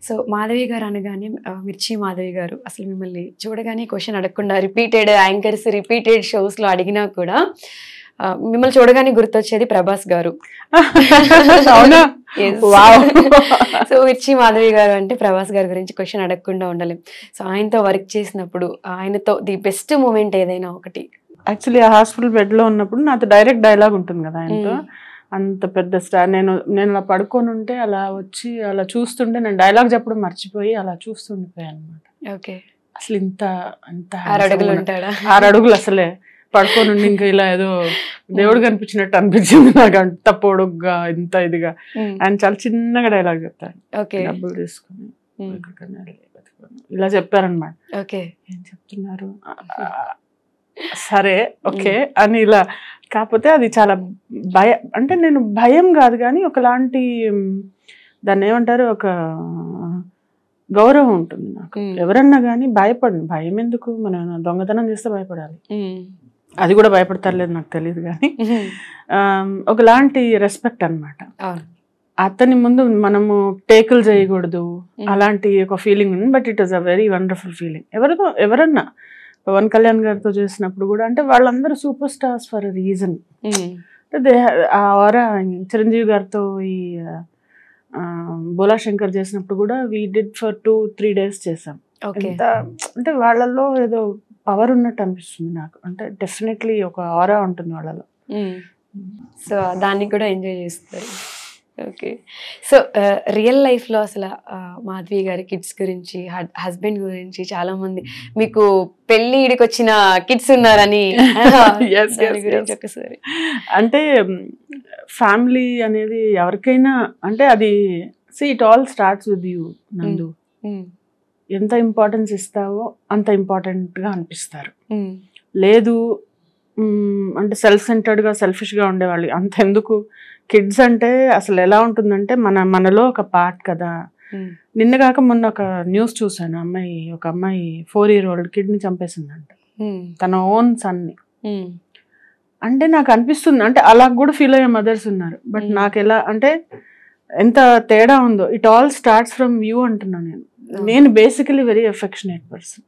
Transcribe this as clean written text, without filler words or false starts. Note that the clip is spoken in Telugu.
సో మాధవి గారు అనగానే మిర్చి మాధవి గారు అసలు మిమ్మల్ని చూడగానే క్వశ్చన్ అడగకుండా రిపీటెడ్ యాంకర్స్ రిపీటెడ్ షోస్లో అడిగినా కూడా మిమ్మల్ని చూడగానే గుర్తొచ్చేది ప్రభాస్ గారు. అవునా? సో మిర్చి మాధవి గారు అంటే ప్రభాస్ గారి గురించి క్వశ్చన్ అడగకుండా ఉండలేం. సో ఆయనతో వర్క్ చేసినప్పుడు ఆయనతో ది బెస్ట్ మూమెంట్ ఏదైనా ఒకటి? యాక్చువల్లీ ఆ హాస్పిటల్ బెడ్ లో ఉన్నప్పుడు నాతో డైరెక్ట్ డైలాగ్ ఉంటుంది కదా ఆయనతో. అంత పెద్ద స్టార్, నేను అలా పడుకొని ఉంటే అలా వచ్చి అలా చూస్తుంటే నేను డైలాగ్ చెప్పడం మర్చిపోయి అలా చూస్తుండిపోయాను అనమాట. ఓకే. అసలు ఇంత 6 అడుగులు ఉంటాడా? 6 అడుగులు అసలే పడుకొని ఉండి ఇంకా ఇలా ఏదో దేవుడు కనిపించినట్టు అనిపించింది నాకు. అంత పొడుగ్గా ఇంత ఇదిగా ఆయన చాలా చిన్నగా డైలాగ్ చెప్తారు. డబ్బులు తీసుకుని ఇలా చెప్పారనమాట. ఏం చెప్తున్నారు సరే ఓకే అని ఇలా. కాకపోతే అది చాలా అంటే నేను భయం కాదు కానీ ఒకలాంటి దాన్ని ఏమంటారు ఒక గౌరవం ఉంటుంది నాకు. ఎవరన్నా కానీ భయపడను. భయం ఎందుకు? మనం దొంగతనం చేస్తే భయపడాలి, అది కూడా భయపడతారు లేదు నాకు తెలియదు కానీ ఒకలాంటి రెస్పెక్ట్ అనమాట. అతని ముందు మనము టేకులు చేయకూడదు అలాంటి ఒక ఫీలింగ్ ఉంది. But it is a very wonderful feeling. ఎవరన్నా పవన్ కళ్యాణ్ గారితో చేసినప్పుడు కూడా అంటే వాళ్ళందరూ super stars for reason. Chiranjeevi గారితో ఈ బోలా శంకర్ చేసినప్పుడు కూడా వీ డిడ్ ఫర్ 2-3 days చేసాం. ఎంత అంటే వాళ్ళల్లో ఏదో పవర్ ఉన్నట్టు అనిపిస్తుంది నాకు. అంటే డెఫినెట్లీ ఒక ఆరా ఉంటుంది వాళ్ళలో. సో దాన్ని కూడా ఎంజాయ్ చేస్తారు. ఓకే. సో రియల్ లైఫ్లో అసలు మాధవి గారి కిడ్స్ గురించి, హస్బెండ్ గురించి చాలా మంది మీకు పెళ్లి ఈడికి వచ్చిన కిడ్స్ ఉన్నారని గురించి ఒకసారి. అంటే ఫ్యామిలీ అనేది ఎవరికైనా అంటే అది it all starts with you నందు. ఎంత ఇంపార్టెన్స్ ఇస్తావో అంత ఇంపార్టెంట్గా అనిపిస్తారు. లేదు అంటే సెల్ఫ్ సెంటర్డ్గా సెల్ఫిష్గా ఉండేవాళ్ళు అంతెందుకు. కిడ్స్ అంటే అసలు ఎలా ఉంటుందంటే మనలో ఒక పార్ట్ కదా. నిన్న కాక మొన్న ఒక న్యూస్ చూసాను. ఒక అమ్మాయి 4-year-old కిడ్ని చంపేసిందంట, తన ఓన్ సన్ని. అంటే నాకు అనిపిస్తుంది అంటే అలా కూడా ఫీల్ అయ్యే మదర్స్ ఉన్నారు. బట్ నాకు ఎలా అంటే ఎంత తేడా ఉందో. It all starts from you అంటున్నాను నేను బేసికలీ వెరీ అఫెక్షనేట్ పర్సన్.